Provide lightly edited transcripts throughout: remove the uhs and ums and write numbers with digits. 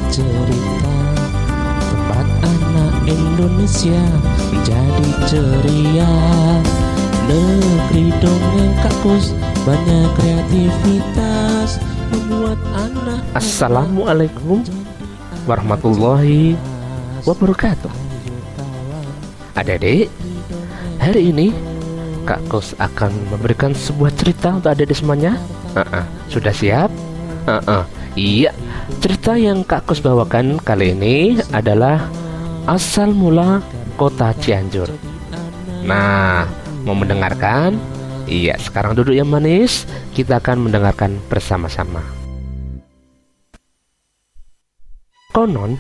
cerita tempat anak Indonesia menjadi ceria. Negeri dongeng Kak Kus, banyak kreativitas membuat anak. Assalamualaikum warahmatullahi wabarakatuh. Adik-adik, hari ini Kak Kus akan memberikan sebuah cerita untuk adik-adik semuanya. Sudah siap? Iya, cerita yang Kak Kus bawakan kali ini adalah asal mula kota Cianjur. Nah, mau mendengarkan? Iya, sekarang duduk yang manis. Kita akan mendengarkan bersama-sama. Konon,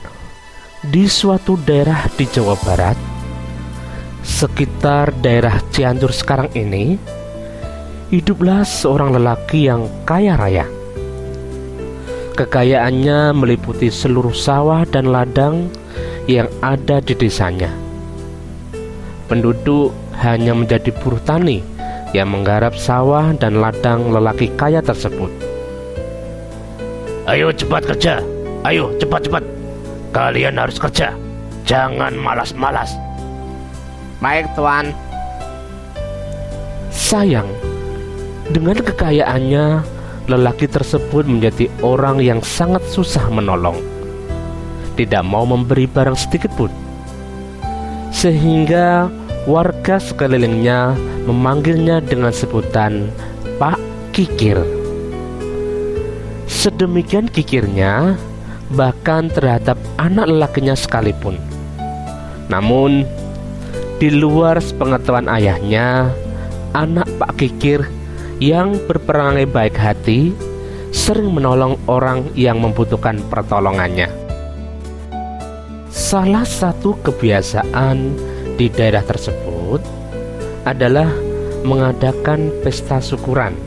di suatu daerah di Jawa Barat, sekitar daerah Cianjur sekarang ini, hiduplah seorang lelaki yang kaya raya. Kekayaannya meliputi seluruh sawah dan ladang yang ada di desanya. Penduduk hanya menjadi buruh tani yang menggarap sawah dan ladang lelaki kaya tersebut. Ayo cepat kerja, ayo cepat-cepat. Kalian harus kerja, jangan malas-malas. Baik, Tuan. Sayang, dengan kekayaannya, lelaki tersebut menjadi orang yang sangat susah menolong. Tidak mau memberi barang sedikit pun. Sehingga warga sekelilingnya memanggilnya dengan sebutan Pak Kikir. Sedemikian kikirnya, bahkan terhadap anak lelakinya sekalipun. Namun, di luar sepengetahuan ayahnya, anak Pak Kikir yang berperangai baik hati sering menolong orang yang membutuhkan pertolongannya. Salah satu kebiasaan di daerah tersebut adalah mengadakan pesta syukuran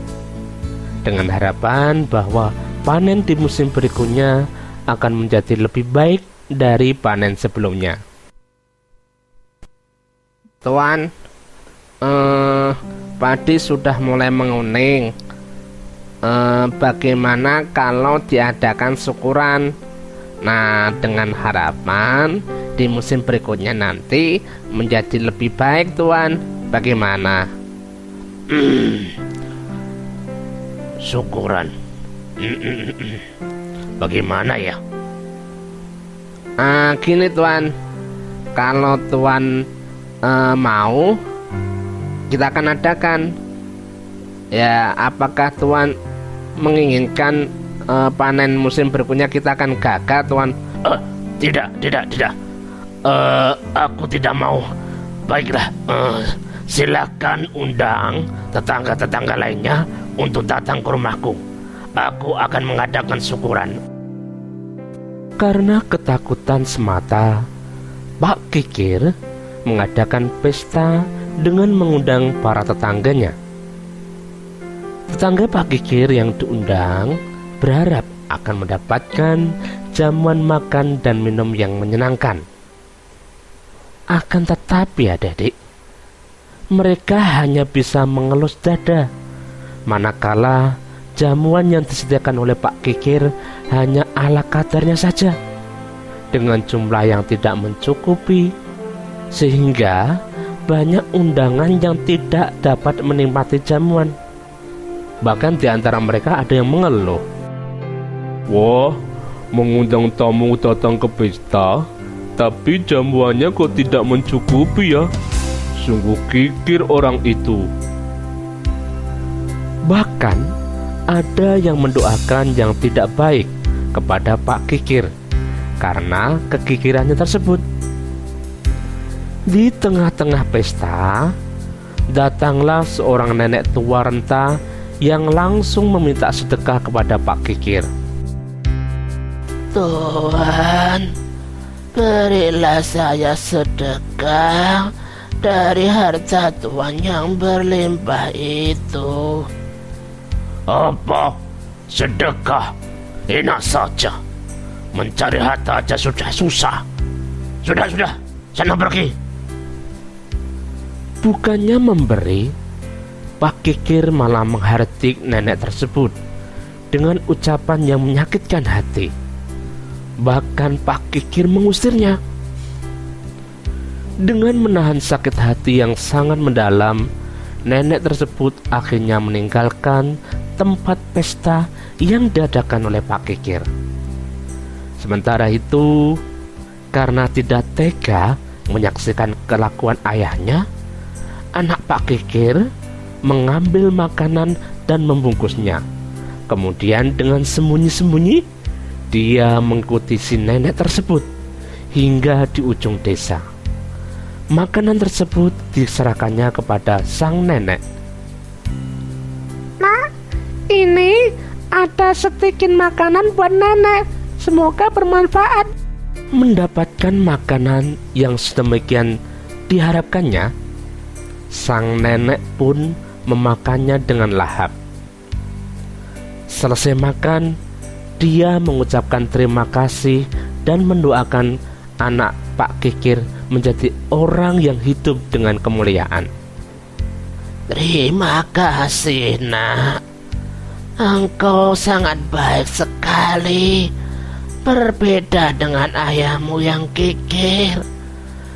dengan harapan bahwa panen di musim berikutnya akan menjadi lebih baik dari panen sebelumnya. Tuan, padi sudah mulai menguning. Bagaimana kalau diadakan syukuran? Nah, dengan harapan di musim berikutnya nanti menjadi lebih baik, Tuan. Bagaimana? Syukuran. Bagaimana ya? Gini, Tuan. Kalau Tuan mau, kita akan adakan. Ya, apakah Tuan menginginkan panen musim berikutnya kita akan gagal, Tuan? Tidak. Aku tidak mau. Baiklah, silakan undang tetangga-tetangga lainnya untuk datang ke rumahku. Aku akan mengadakan syukuran. Karena ketakutan semata, Pak Kikir mengadakan pesta dengan mengundang para tetangganya. Tetangga Pak Kikir yang diundang berharap akan mendapatkan jamuan makan dan minum yang menyenangkan. Akan tetapi adik-adik, mereka hanya bisa mengelus dada, manakala jamuan yang disediakan oleh Pak Kikir hanya ala kadarnya saja, dengan jumlah yang tidak mencukupi, sehingga banyak undangan yang tidak dapat menikmati jamuan. Bahkan di antara mereka ada yang mengeluh, "Wah, mengundang tamu datang ke pesta, tapi jamuannya kok tidak mencukupi ya? Sungguh kikir orang itu." Bahkan ada yang mendoakan yang tidak baik kepada Pak Kikir karena kekikirannya tersebut. Di tengah-tengah pesta, datanglah seorang nenek tua renta yang langsung meminta sedekah kepada Pak Kikir. Tuhan, berilah saya sedekah dari harta Tuhan yang berlimpah itu. Apa? Sedekah? Enak saja. Mencari harta aja sudah susah. Sudah, sana pergi. Bukannya memberi, Pak Kikir malah menghardik nenek tersebut dengan ucapan yang menyakitkan hati. Bahkan Pak Kikir mengusirnya. Dengan menahan sakit hati yang sangat mendalam, nenek tersebut akhirnya meninggalkan tempat pesta yang diadakan oleh Pak Kikir. Sementara itu, karena tidak tega menyaksikan kelakuan ayahnya, anak Pak Kikir mengambil makanan dan membungkusnya. Kemudian dengan sembunyi-sembunyi, dia mengikuti si nenek tersebut hingga di ujung desa. Makanan tersebut diserahkannya kepada sang nenek. Nak, ini ada sedikit makanan buat nenek. Semoga bermanfaat. Mendapatkan makanan yang sedemikian diharapkannya, sang nenek pun memakannya dengan lahap. Selesai makan, dia mengucapkan terima kasih dan mendoakan anak Pak Kikir menjadi orang yang hidup dengan kemuliaan. Terima kasih, Nak. Engkau sangat baik sekali. Berbeda dengan ayahmu yang kikir.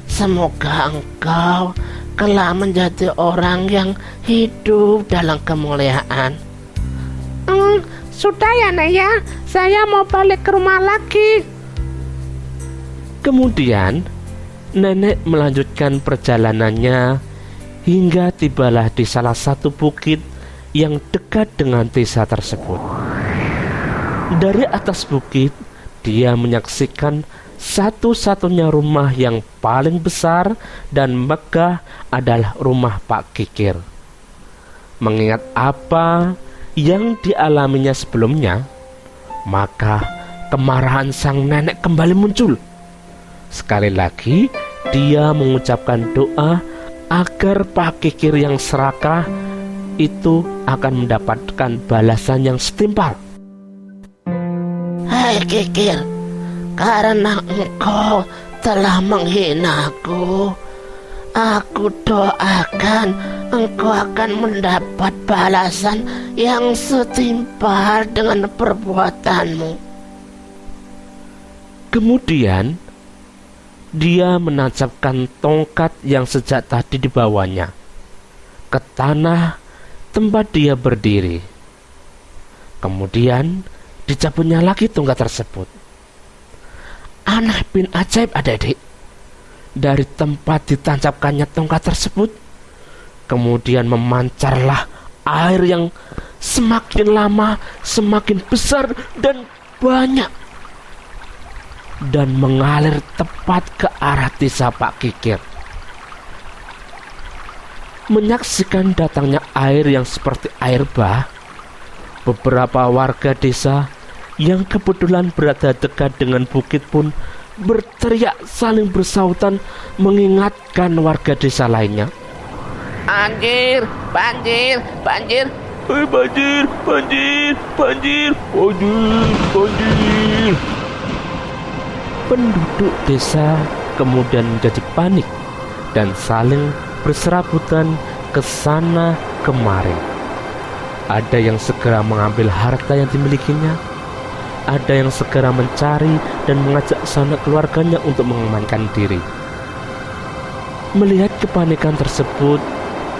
Semoga engkau kelak menjadi orang yang hidup dalam kemuliaan. Sudah ya, Nek ya. Saya mau balik ke rumah lagi. Kemudian nenek melanjutkan perjalanannya hingga tibalah di salah satu bukit yang dekat dengan desa tersebut. Dari atas bukit, dia menyaksikan satu-satunya rumah yang paling besar dan megah adalah rumah Pak Kikir. Mengingat apa yang dialaminya sebelumnya, maka kemarahan sang nenek kembali muncul. Sekali lagi dia mengucapkan doa agar Pak Kikir yang serakah itu akan mendapatkan balasan yang setimpal. Hai Kikir, karena engkau telah menghinaku, aku doakan engkau akan mendapat balasan yang setimpal dengan perbuatanmu. Kemudian dia menancapkan tongkat yang sejak tadi dibawanya ke tanah tempat dia berdiri. Kemudian dicabutnya lagi tongkat tersebut. Aneh bin ajaib, adik-adik. Dari tempat ditancapkannya tongkat tersebut, kemudian memancarlah air yang semakin lama semakin besar dan banyak, dan mengalir tepat ke arah desa Pak Kikir. Menyaksikan datangnya air yang seperti air bah, beberapa warga desa yang kebetulan berada dekat dengan bukit pun berteriak saling bersautan mengingatkan warga desa lainnya. Banjir, banjir, banjir. Banjir, banjir, banjir, banjir, banjir. Penduduk desa kemudian menjadi panik dan saling berserabutan ke sana kemari. Ada yang segera mengambil harta yang dimilikinya, ada yang segera mencari dan mengajak sanak keluarganya untuk mengamankan diri. Melihat kepanikan tersebut,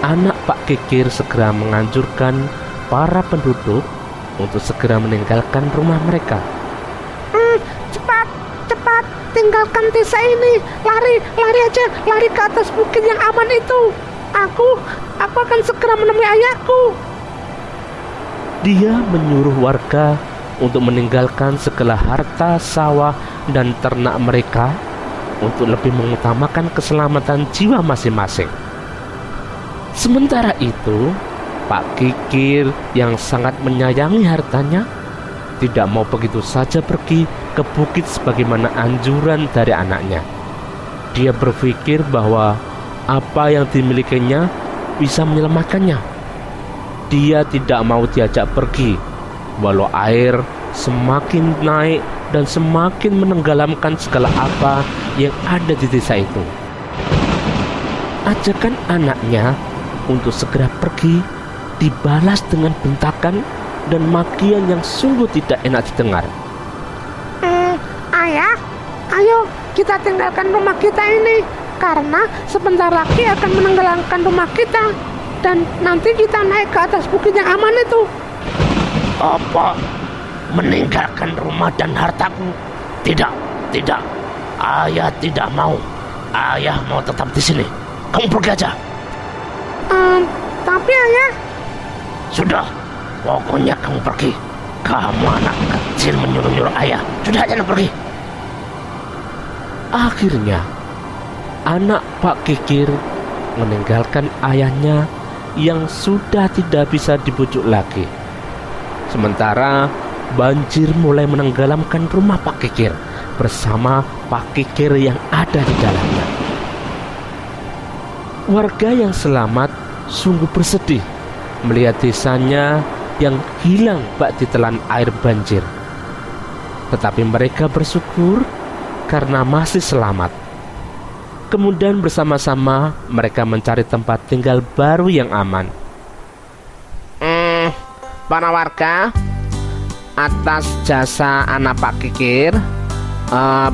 anak Pak Kikir segera menganjurkan para penduduk untuk segera meninggalkan rumah mereka. Cepat, tinggalkan desa ini. Lari aja, lari ke atas bukit yang aman itu. Aku akan segera menemui ayahku. Dia menyuruh warga untuk meninggalkan segala harta, sawah, dan ternak mereka untuk lebih mengutamakan keselamatan jiwa masing-masing. Sementara itu, Pak Kikir yang sangat menyayangi hartanya tidak mau begitu saja pergi ke bukit sebagaimana anjuran dari anaknya. Dia berpikir bahwa apa yang dimilikinya bisa menyelamatkannya. Dia tidak mau diajak pergi, walau air semakin naik dan semakin menenggelamkan segala apa yang ada di desa itu. Ajakan anaknya untuk segera pergi dibalas dengan bentakan dan makian yang sungguh tidak enak didengar. Ayo kita tinggalkan rumah kita ini, karena sebentar lagi akan menenggelamkan rumah kita. Dan nanti kita naik ke atas bukit yang aman itu. Apa? Meninggalkan rumah dan hartaku? Tidak, tidak. Ayah tidak mau. Ayah mau tetap di sini. Kamu pergi aja. Tapi ayah. Sudah, pokoknya kamu pergi. Kamu anak kecil menyuruh-nyuruh ayah. Sudah aja pergi. Akhirnya anak Pak Kikir meninggalkan ayahnya yang sudah tidak bisa dibujuk lagi. Sementara banjir mulai menenggelamkan rumah Pak Kikir bersama Pak Kikir yang ada di dalamnya. Warga yang selamat sungguh bersedih melihat desanya yang hilang bak ditelan air banjir. Tetapi mereka bersyukur karena masih selamat. Kemudian bersama-sama mereka mencari tempat tinggal baru yang aman. Para warga, atas jasa anak Pak Kikir,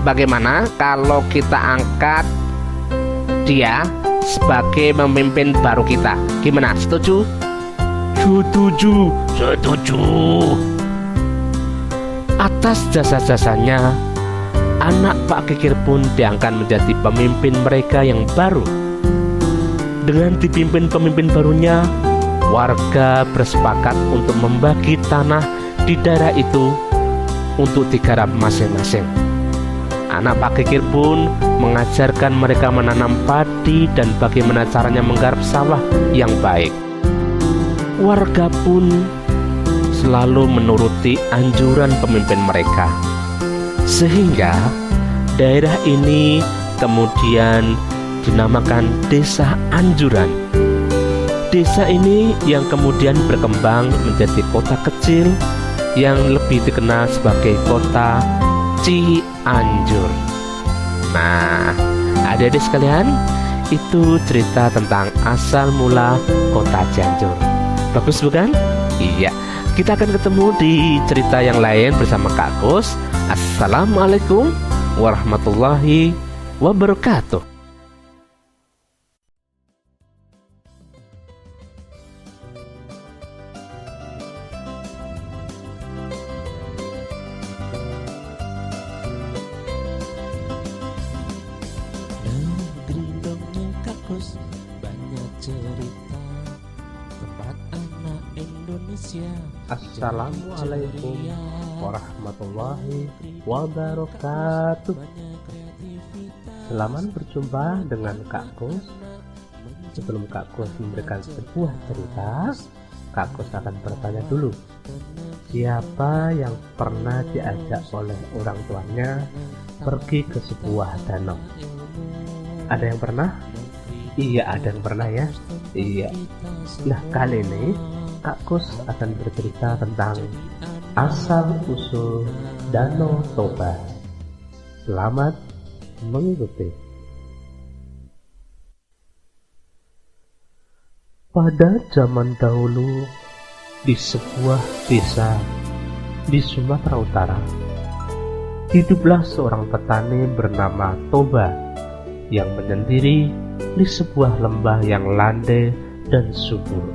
bagaimana kalau kita angkat dia sebagai pemimpin baru kita? Gimana? Setuju? Setuju. Setuju. Atas jasa-jasanya, anak Pak Kikir pun diangkat menjadi pemimpin mereka yang baru. Dengan dipimpin pemimpin barunya, warga bersepakat untuk membagi tanah di daerah itu untuk digarap masing-masing. Anak Pak Kikir pun mengajarkan mereka menanam padi dan bagaimana caranya menggarap sawah yang baik. Warga pun selalu menuruti anjuran pemimpin mereka, sehingga daerah ini kemudian dinamakan Desa Anjuran. Desa ini yang kemudian berkembang menjadi kota kecil yang lebih dikenal sebagai kota Cianjur. Nah, adik-adik sekalian, itu cerita tentang asal mula kota Cianjur. Bagus bukan? Iya. Kita akan ketemu di cerita yang lain bersama Kak Kus. Assalamualaikum warahmatullahi wabarakatuh. Negeri dongeng Kak Kus, banyak cerita tempat anak Indonesia. Assalamualaikum warahmatullahi wabarakatuh. Selamat berjumpa dengan Kak Kus. Sebelum Kak Kus memberikan sebuah cerita, Kak Kus akan bertanya dulu, siapa yang pernah diajak oleh orang tuanya pergi ke sebuah danau? Ada yang pernah? Iya, ada yang pernah ya. Iya. Nah, kali ini Kak Kus akan bercerita tentang asal-usul Danau Toba. Selamat mengikuti. Pada zaman dahulu, di sebuah desa di Sumatera Utara, hiduplah seorang petani bernama Toba yang menyendiri di sebuah lembah yang landai dan subur.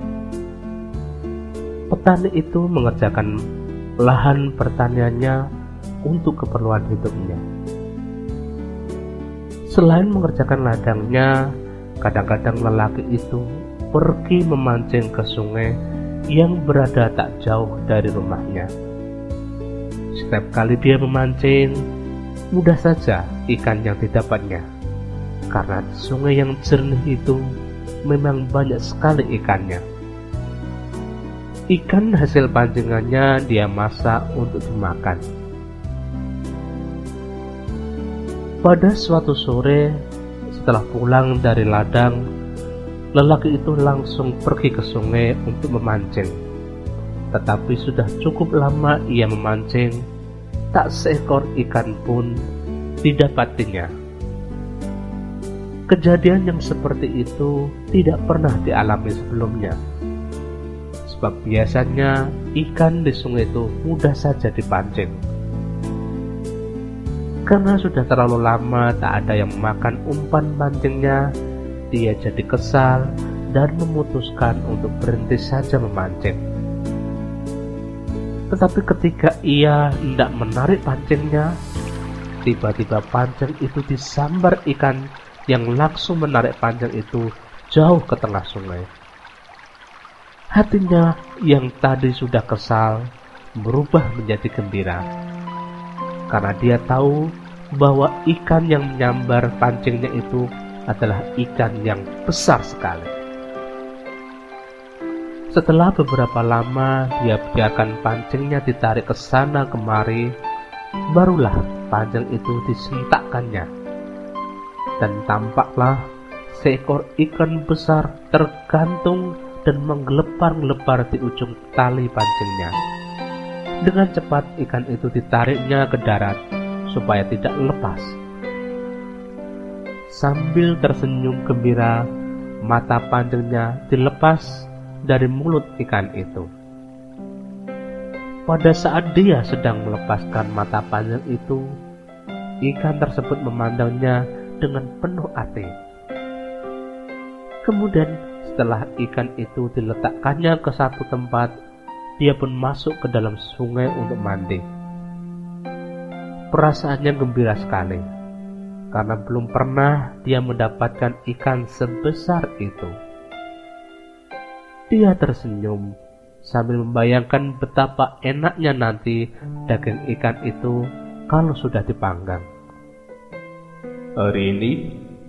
Petani itu mengerjakan lahan pertaniannya untuk keperluan hidupnya. Selain mengerjakan ladangnya, kadang-kadang lelaki itu pergi memancing ke sungai yang berada tak jauh dari rumahnya. Setiap kali dia memancing, mudah saja ikan yang didapatnya. Karena sungai yang jernih itu memang banyak sekali ikannya. Ikan hasil pancingannya dia masak untuk dimakan. Pada suatu sore, setelah pulang dari ladang, lelaki itu langsung pergi ke sungai untuk memancing. Tetapi sudah cukup lama ia memancing, tak seekor ikan pun didapatinya. Kejadian yang seperti itu tidak pernah dialami sebelumnya. Sebab biasanya ikan di sungai itu mudah saja dipancing. Karena sudah terlalu lama tak ada yang makan umpan pancingnya, dia jadi kesal dan memutuskan untuk berhenti saja memancing. Tetapi ketika ia hendak menarik pancingnya, tiba-tiba pancing itu disambar ikan yang langsung menarik pancing itu jauh ke tengah sungai. Hatinya yang tadi sudah kesal berubah menjadi gembira, karena dia tahu bahwa ikan yang menyambar pancingnya itu adalah ikan yang besar sekali. Setelah beberapa lama dia biarkan pancingnya ditarik ke sana kemari, barulah pancing itu disentakkannya, dan tampaklah seekor ikan besar tergantung dan menggelepar-gelepar di ujung tali pancingnya. Dengan cepat ikan itu ditariknya ke darat supaya tidak lepas. Sambil tersenyum gembira, mata pancingnya dilepas dari mulut ikan itu. Pada saat dia sedang melepaskan mata pancing itu, ikan tersebut memandangnya dengan penuh hati. Kemudian setelah ikan itu diletakkannya ke satu tempat, dia pun masuk ke dalam sungai untuk mandi. Perasaannya gembira sekali, karena belum pernah dia mendapatkan ikan sebesar itu. Dia tersenyum sambil membayangkan betapa enaknya nanti daging ikan itu kalau sudah dipanggang. Hari ini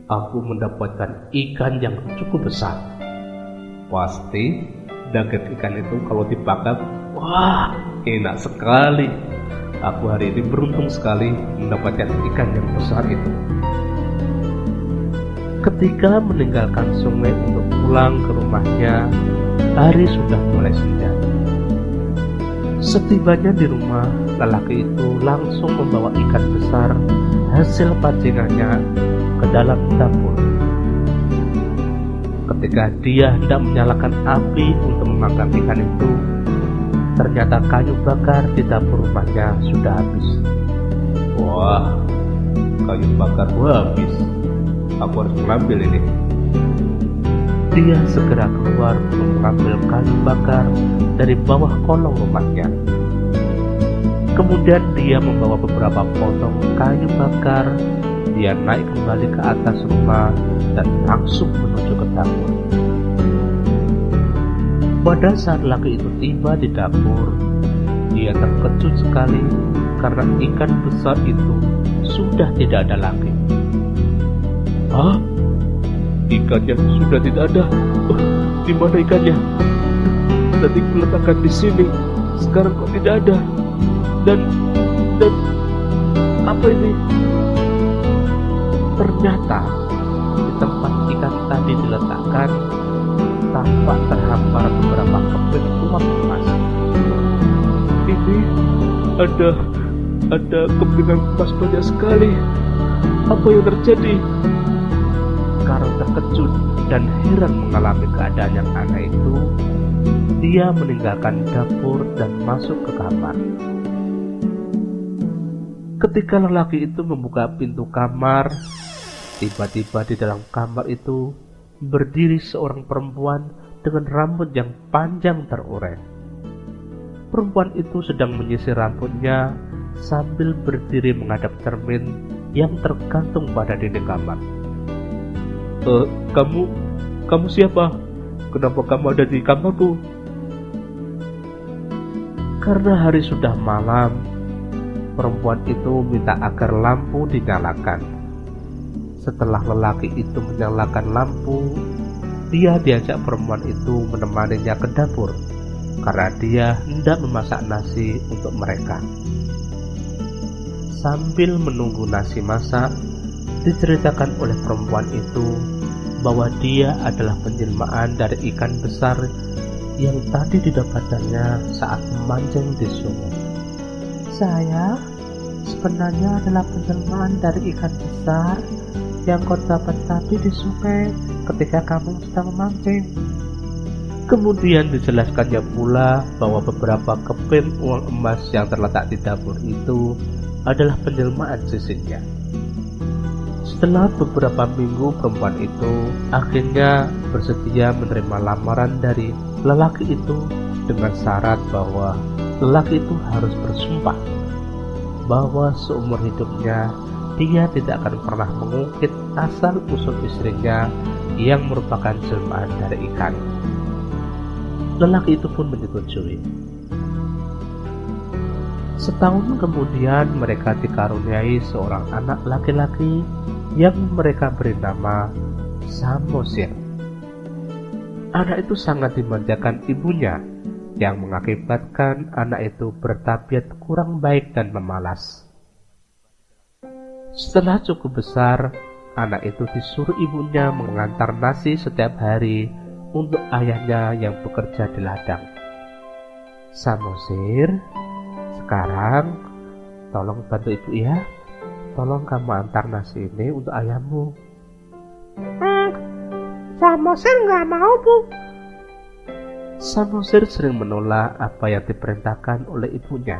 aku mendapatkan ikan yang cukup besar. Pasti daging ikan itu kalau dipanggang, wah, enak sekali. Aku hari ini beruntung sekali mendapatkan ikan yang besar itu. Ketika meninggalkan sungai untuk pulang ke rumahnya, hari sudah mulai senja. Setibanya di rumah, lelaki itu langsung membawa ikan besar hasil pancingannya ke dalam dapur. Ketika dia hendak menyalakan api untuk memanggang ikan itu, ternyata kayu bakar di dapur rumahnya sudah habis. Wah, kayu bakarku habis. Aku harus mengambil ini. Dia segera keluar untuk mengambil kayu bakar dari bawah kolong rumahnya. Kemudian dia membawa beberapa potong kayu bakar. Dia naik kembali ke atas rumah dan langsung menuju ke dapur. Pada saat laki itu tiba di dapur, dia terkejut sekali karena ikan besar itu sudah tidak ada lagi. Hah? Ikannya sudah tidak ada. Di mana ikannya? Tadi kuletakkan di sini, sekarang kok tidak ada. Dan apa ini? Ternyata di tempat ikan tadi diletakkan tampak terhampar beberapa keping uang emas. Ini ada kepingan emas banyak sekali. Apa yang terjadi? Karena terkejut dan heran mengalami keadaan yang aneh itu, dia meninggalkan dapur dan masuk ke kamar. Ketika lelaki itu membuka pintu kamar, tiba-tiba di dalam kamar itu berdiri seorang perempuan dengan rambut yang panjang terurai. Perempuan itu sedang menyisir rambutnya sambil berdiri menghadap cermin yang tergantung pada dinding kamar. Kamu siapa? Kenapa kamu ada di kamarku? Karena hari sudah malam, perempuan itu minta agar lampu dinyalakan. Setelah lelaki itu menyalakan lampu, dia diajak perempuan itu menemaninya ke dapur karena dia hendak memasak nasi untuk mereka. Sambil menunggu nasi masak, diceritakan oleh perempuan itu bahwa dia adalah penjelmaan dari ikan besar yang tadi didapatkannya saat memancing di sungai. Saya sebenarnya adalah penjelmaan dari ikan besar yang kau dapat tadi di sungai ketika kamu sedang memancing. Kemudian dijelaskannya pula bahwa beberapa keping uang emas yang terletak di dapur itu adalah penjelmaan sisinnya. Setelah beberapa minggu, perempuan itu akhirnya bersedia menerima lamaran dari lelaki itu dengan syarat bahwa lelaki itu harus bersumpah bahwa seumur hidupnya dia tidak akan pernah mengungkit asal-usul istrinya yang merupakan jelmaan dari ikan. Lelaki itu pun menyetujui. Setahun kemudian mereka dikaruniai seorang anak laki-laki yang mereka beri nama Samosir. Anak itu sangat dimanjakan ibunya, yang mengakibatkan anak itu bertabiat kurang baik dan pemalas. Setelah cukup besar, anak itu disuruh ibunya mengantar nasi setiap hari untuk ayahnya yang bekerja di ladang. Samosir, sekarang tolong bantu ibu ya. Tolong kamu antar nasi ini untuk ayahmu. Samosir nggak mau, Bu. Samosir sering menolak apa yang diperintahkan oleh ibunya,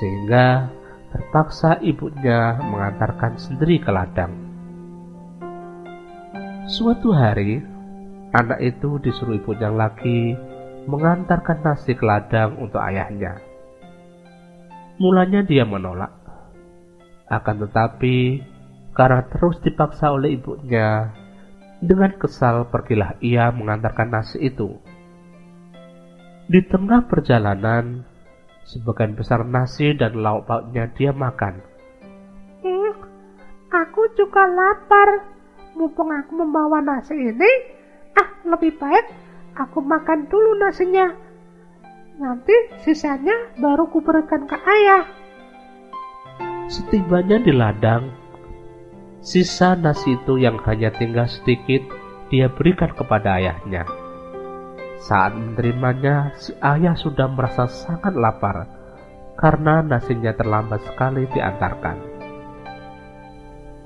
sehingga terpaksa ibunya mengantarkan sendiri ke ladang. Suatu hari, anak itu disuruh ibunya lagi mengantarkan nasi ke ladang untuk ayahnya. Mulanya dia menolak, akan tetapi karena terus dipaksa oleh ibunya, dengan kesal pergilah ia mengantarkan nasi itu. Di tengah perjalanan, sebagian besar nasi dan lauk pauknya dia makan. Aku juga lapar. Mumpung aku membawa nasi ini, lebih baik aku makan dulu nasinya. Nanti sisanya baru kuberikan ke ayah. Setibanya di ladang, sisa nasi itu yang hanya tinggal sedikit dia berikan kepada ayahnya. Saat menerimanya, si ayah sudah merasa sangat lapar karena nasinya terlambat sekali diantarkan.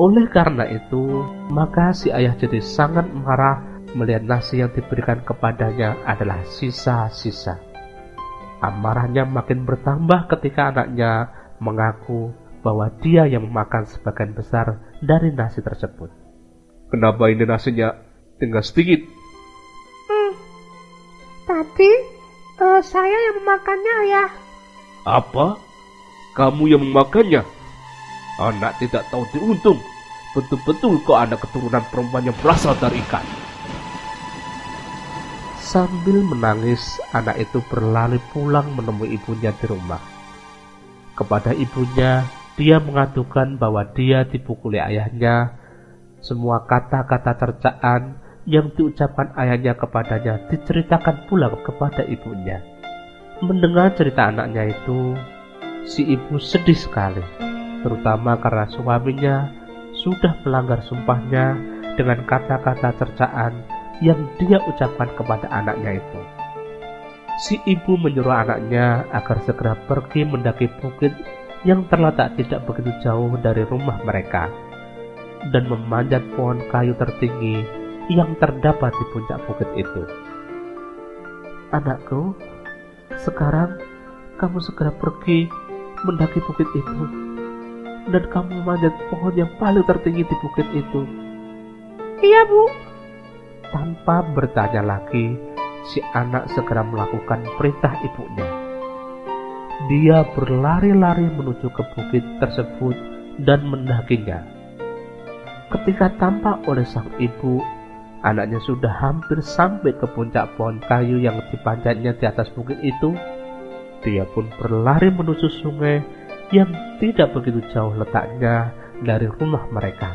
Oleh karena itu, maka si ayah jadi sangat marah melihat nasi yang diberikan kepadanya adalah sisa-sisa. Amarahnya makin bertambah ketika anaknya mengaku bahwa dia yang memakan sebagian besar dari nasi tersebut. Kenapa ini nasinya tinggal sedikit? Tadi saya yang memakannya, Ayah. Apa? Kamu yang memakannya? Anak tidak tahu diuntung. Betul-betul kau anak keturunan perempuan yang berasal dari ikan. Sambil menangis, anak itu berlari pulang menemui ibunya di rumah. Kepada ibunya, dia mengadukan bahwa dia dipukuli ayahnya. Semua kata-kata cercaan yang diucapkan ayahnya kepadanya diceritakan pula kepada ibunya. Mendengar cerita anaknya itu, si ibu sedih sekali, terutama karena suaminya sudah melanggar sumpahnya dengan kata-kata cercaan yang dia ucapkan kepada anaknya itu. Si ibu menyuruh anaknya agar segera pergi mendaki bukit yang terletak tidak begitu jauh dari rumah mereka dan memanjat pohon kayu tertinggi yang terdapat di puncak bukit itu. Anakku, sekarang kamu segera pergi mendaki bukit itu dan kamu memanjat pohon yang paling tertinggi di bukit itu. Iya, Bu. Tanpa bertanya lagi, si anak segera melakukan perintah ibunya. Dia berlari-lari menuju ke bukit tersebut dan mendakinya. Ketika tampak oleh sang ibu, anaknya sudah hampir sampai ke puncak pohon kayu yang dipanjatnya di atas bukit itu. Dia pun berlari menuju sungai yang tidak begitu jauh letaknya dari rumah mereka.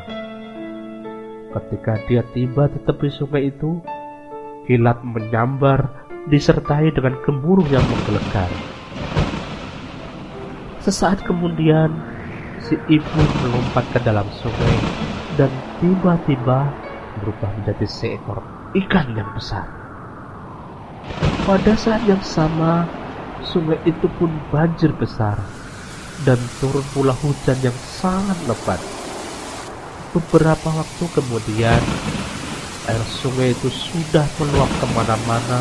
Ketika dia tiba di tepi sungai itu, kilat menyambar disertai dengan gemuruh yang menggelegar. Sesaat kemudian, si ibu melompat ke dalam sungai dan tiba-tiba berubah menjadi seekor ikan yang besar. Pada saat yang sama, sungai itu pun banjir besar dan turun pula hujan yang sangat lebat. Beberapa waktu kemudian, air sungai itu sudah meluap kemana-mana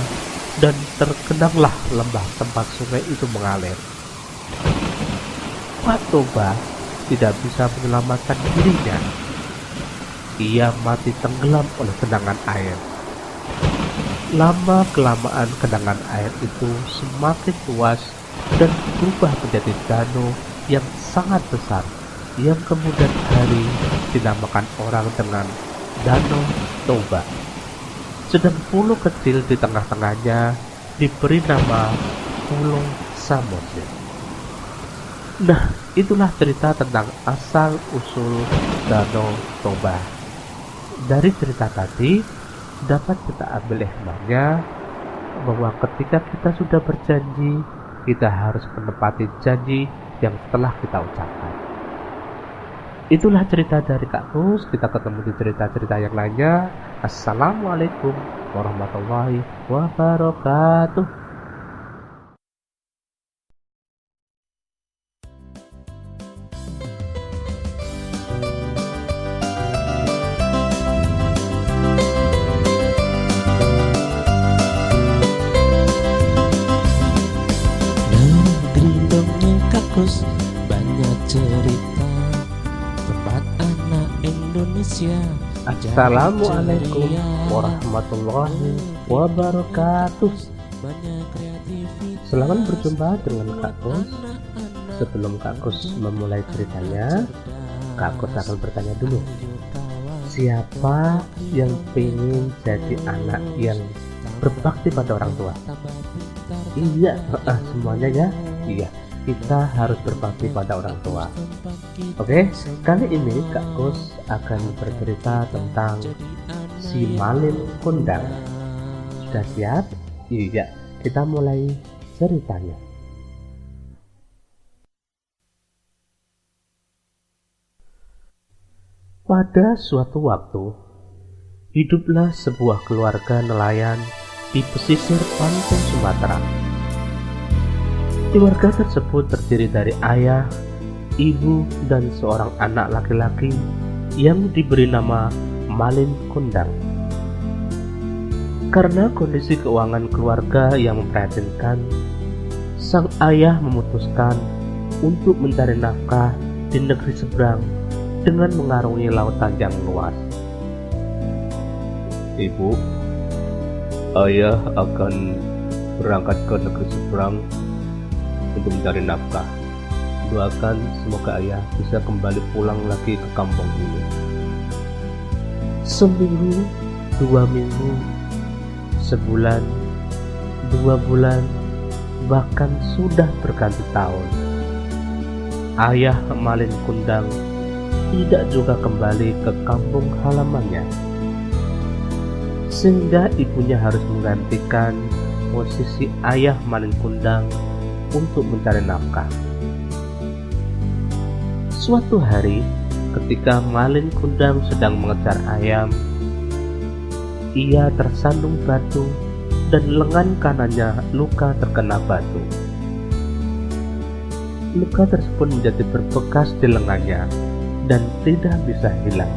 dan tergenanglah lembah tempat sungai itu mengalir. Pak Toba tidak bisa menyelamatkan dirinya. Ia mati tenggelam oleh genangan air. Lama-kelamaan genangan air itu semakin luas dan berubah menjadi danau yang sangat besar, yang kemudian hari dinamakan orang dengan Danau Toba. Sedang pulau kecil di tengah-tengahnya diberi nama Pulau Samosir. Nah, itulah cerita tentang asal-usul Danau Toba. Dari cerita tadi dapat kita ambil hikmahnya bahwa ketika kita sudah berjanji, kita harus menepati janji yang telah kita ucapkan. Itulah cerita dari Kak Gus. Kita ketemu di cerita-cerita yang lainnya. Assalamualaikum warahmatullahi wabarakatuh. Negeri dongeng Kak Gus, banyak cerita tempat anak Indonesia. Assalamualaikum warahmatullahi wabarakatuh. Selamat berjumpa dengan Kak Gus. Sebelum Kak Gus memulai ceritanya, Kak Gus akan bertanya dulu, siapa yang ingin jadi anak yang berbakti pada orang tua? Iya, semuanya ya. Iya, kita harus berbakti pada orang tua. Oke, kali ini Kak Gus akan bercerita tentang si Malin Kundang. Sudah siap? Iya, kita mulai ceritanya. Pada suatu waktu, hiduplah sebuah keluarga nelayan di pesisir pantai Sumatera. Keluarga tersebut terdiri dari ayah, ibu, dan seorang anak laki-laki yang diberi nama Malin Kundang. Karena kondisi keuangan keluarga yang memprihatinkan, sang ayah memutuskan untuk mencari nafkah di negeri seberang dengan mengarungi lautan yang luas. Ibu, ayah akan berangkat ke negeri seberang untuk mencari nafkah. Doakan semoga ayah bisa kembali pulang lagi ke kampung ini. Seminggu, 2 minggu, sebulan, 2 bulan, bahkan sudah berganti tahun. Ayah Malin Kundang tidak juga kembali ke kampung halamannya, sehingga ibunya harus menggantikan posisi ayah Malin Kundang untuk mencari nafkah. Suatu hari, ketika Malin Kundang sedang mengejar ayam, ia tersandung batu dan lengan kanannya luka terkena batu. Luka tersebut menjadi berbekas di lengannya dan tidak bisa hilang.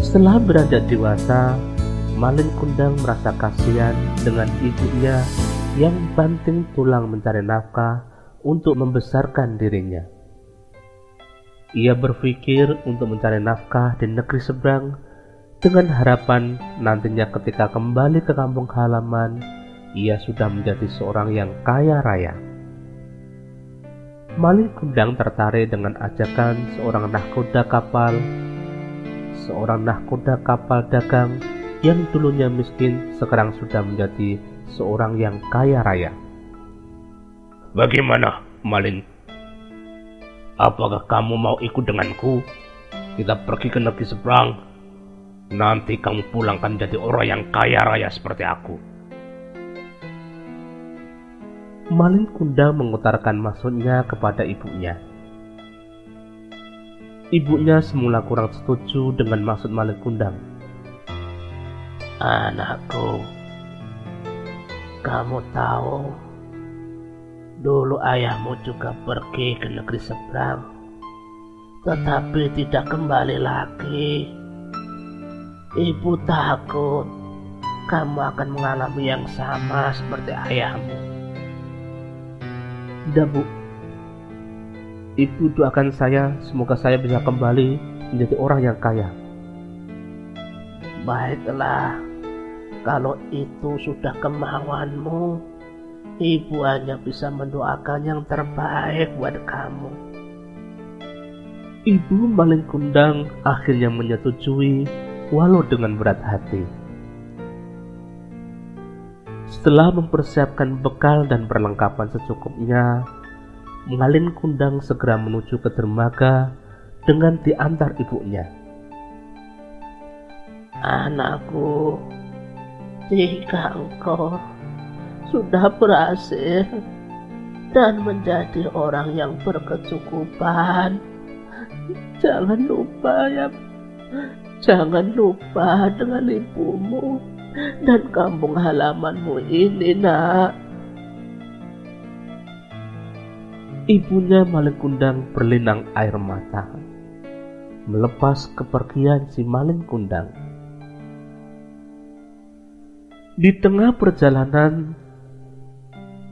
Setelah beranjak dewasa, Malin Kundang merasa kasihan dengan ibunya yang banting tulang mencari nafkah untuk membesarkan dirinya. Ia berpikir untuk mencari nafkah di negeri seberang dengan harapan nantinya ketika kembali ke kampung halaman, ia sudah menjadi seorang yang kaya raya. Malin Kundang tertarik dengan ajakan seorang nahkoda kapal dagang yang dulunya miskin sekarang sudah menjadi seorang yang kaya raya. Bagaimana, Malin? Apakah kamu mau ikut denganku? Kita pergi ke negeri seberang. Nanti kamu pulang kan jadi orang yang kaya raya seperti aku. Malin Kundang mengutarakan maksudnya kepada ibunya. Ibunya semula kurang setuju dengan maksud Malin Kundang. Anakku, kamu tahu, dulu ayahmu juga pergi ke negeri seberang, tetapi tidak kembali lagi. Ibu takut kamu akan mengalami yang sama seperti ayahmu. Tidak, Bu, Ibu doakan saya, semoga saya bisa kembali menjadi orang yang kaya. Baiklah, kalau itu sudah kemauanmu, ibu hanya bisa mendoakan yang terbaik buat kamu. Ibu Malin Kundang akhirnya menyetujui walau dengan berat hati. Setelah mempersiapkan bekal dan perlengkapan secukupnya, Malin Kundang segera menuju ke dermaga dengan diantar ibunya. Anakku, jika engkau sudah berhasil dan menjadi orang yang berkecukupan, jangan lupa dengan ibumu dan kampung halamanmu ini, nak. Ibunya Malin Kundang berlinang air mata melepas kepergian si Malin Kundang. Di tengah perjalanan,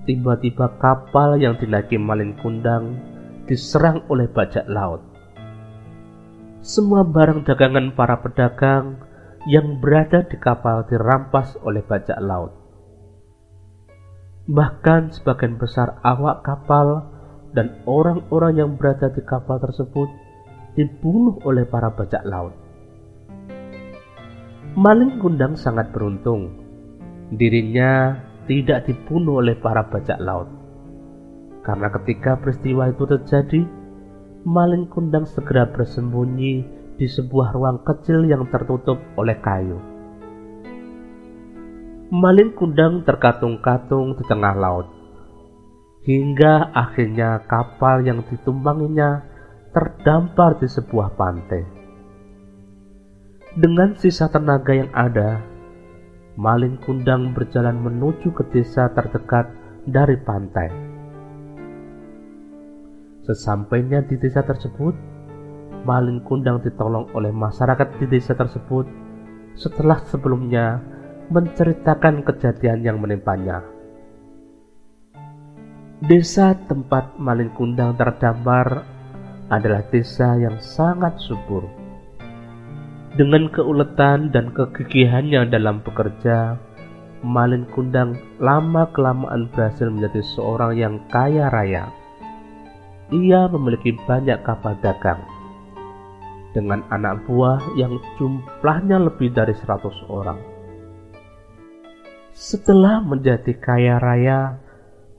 tiba-tiba kapal yang dinaiki Malin Kundang diserang oleh bajak laut. Semua barang dagangan para pedagang yang berada di kapal dirampas oleh bajak laut. Bahkan sebagian besar awak kapal dan orang-orang yang berada di kapal tersebut dibunuh oleh para bajak laut. Malin Kundang sangat beruntung. Dirinya tidak dibunuh oleh para bajak laut. Karena ketika peristiwa itu terjadi, Malin Kundang segera bersembunyi di sebuah ruang kecil yang tertutup oleh kayu. Malin Kundang terkatung-katung di tengah laut, hingga akhirnya kapal yang ditumpanginya terdampar di sebuah pantai. Dengan sisa tenaga yang ada, Malin Kundang berjalan menuju ke desa terdekat dari pantai. Sesampainya di desa tersebut, Malin Kundang ditolong oleh masyarakat di desa tersebut setelah sebelumnya menceritakan kejadian yang menimpanya. Desa tempat Malin Kundang terdampar adalah desa yang sangat subur. Dengan keuletan dan kegigihannya dalam bekerja, Malin Kundang lama-kelamaan berhasil menjadi seorang yang kaya raya. Ia memiliki banyak kapal dagang, dengan anak buah yang jumlahnya lebih dari 100 orang. Setelah menjadi kaya raya,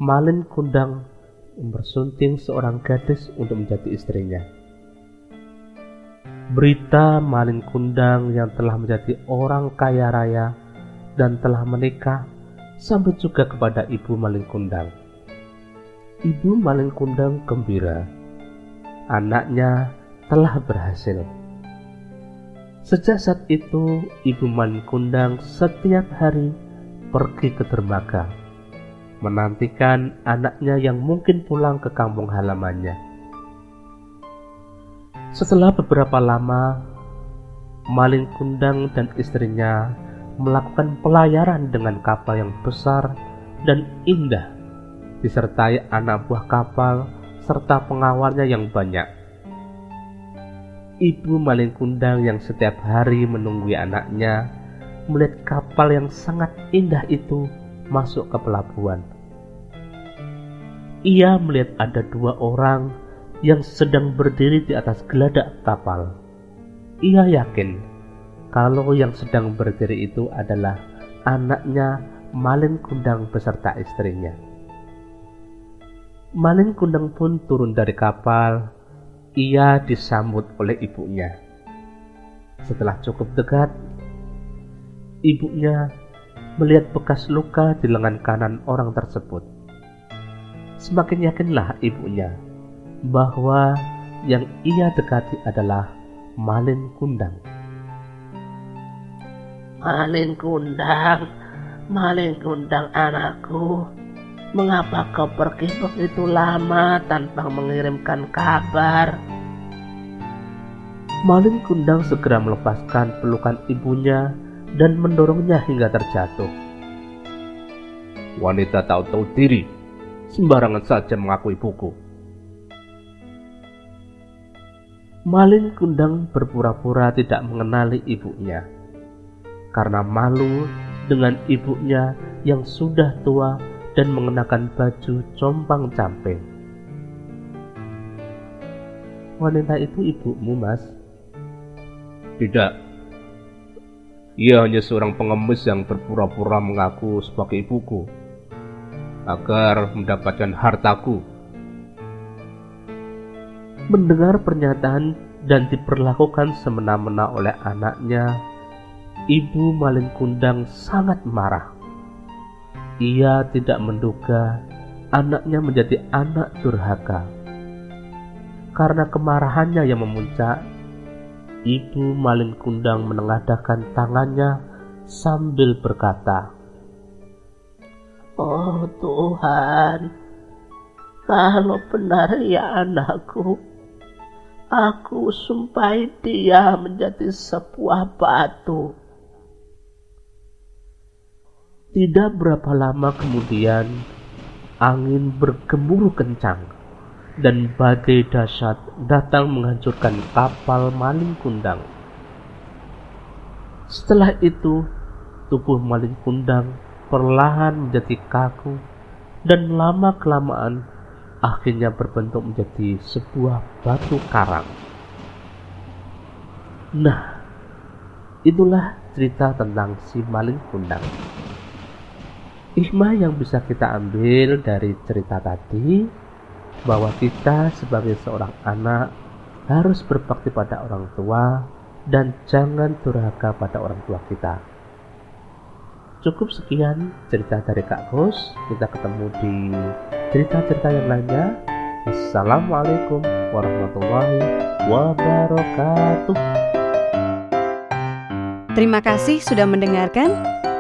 Malin Kundang bersunting seorang gadis untuk menjadi istrinya. Berita Malin Kundang yang telah menjadi orang kaya raya dan telah menikah sampai juga kepada ibu Malin Kundang. Ibu Malin Kundang gembira, anaknya telah berhasil. Sejak saat itu, ibu Malin Kundang setiap hari pergi ke dermaga, menantikan anaknya yang mungkin pulang ke kampung halamannya. Setelah beberapa lama, Malin Kundang dan istrinya melakukan pelayaran dengan kapal yang besar dan indah, disertai anak buah kapal serta pengawalnya yang banyak. Ibu Malin Kundang yang setiap hari menunggui anaknya melihat kapal yang sangat indah itu masuk ke pelabuhan. Ia melihat ada 2 orang yang sedang berdiri di atas geladak kapal. Ia yakin kalau yang sedang berdiri itu adalah anaknya Malin Kundang beserta istrinya. Malin Kundang pun turun dari kapal. Ia disambut oleh ibunya. Setelah cukup dekat, ibunya melihat bekas luka di lengan kanan orang tersebut. Semakin yakinlah ibunya bahwa yang ia dekati adalah Malin Kundang. Malin Kundang anakku, mengapa kau pergi begitu lama tanpa mengirimkan kabar? Malin Kundang segera melepaskan pelukan ibunya dan mendorongnya hingga terjatuh. Wanita tak tahu diri, sembarangan saja mengaku ibuku. Malin Kundang berpura-pura tidak mengenali ibunya karena malu dengan ibunya yang sudah tua dan mengenakan baju compang-camping. "Wanita itu ibumu, Mas?" Tidak. Ia hanya seorang pengemis yang berpura-pura mengaku sebagai ibuku agar mendapatkan hartaku. Mendengar pernyataan dan diperlakukan semena-mena oleh anaknya, Ibu Malin Kundang sangat marah. Ia tidak menduga anaknya menjadi anak durhaka. Karena kemarahannya yang memuncak, Ibu Malin Kundang menengadahkan tangannya sambil berkata, "Oh Tuhan, kalau benar ya anakku, aku sumpahi dia menjadi sebuah batu." Tidak berapa lama kemudian, angin bergemuruh kencang dan badai dahsyat datang menghancurkan kapal Malin Kundang. Setelah itu, tubuh Malin Kundang perlahan menjadi kaku dan lama-kelamaan akhirnya berbentuk menjadi sebuah batu karang. Nah, itulah cerita tentang si Malin Kundang. Hikmah yang bisa kita ambil dari cerita tadi, bahwa kita sebagai seorang anak harus berbakti pada orang tua dan jangan durhaka pada orang tua kita. Cukup sekian cerita dari Kak Gus. Kita ketemu di cerita-cerita yang lainnya. Assalamualaikum warahmatullahi wabarakatuh. Terima kasih sudah mendengarkan.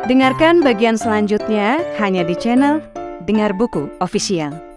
Dengarkan bagian selanjutnya hanya di channel Dengar Buku Official.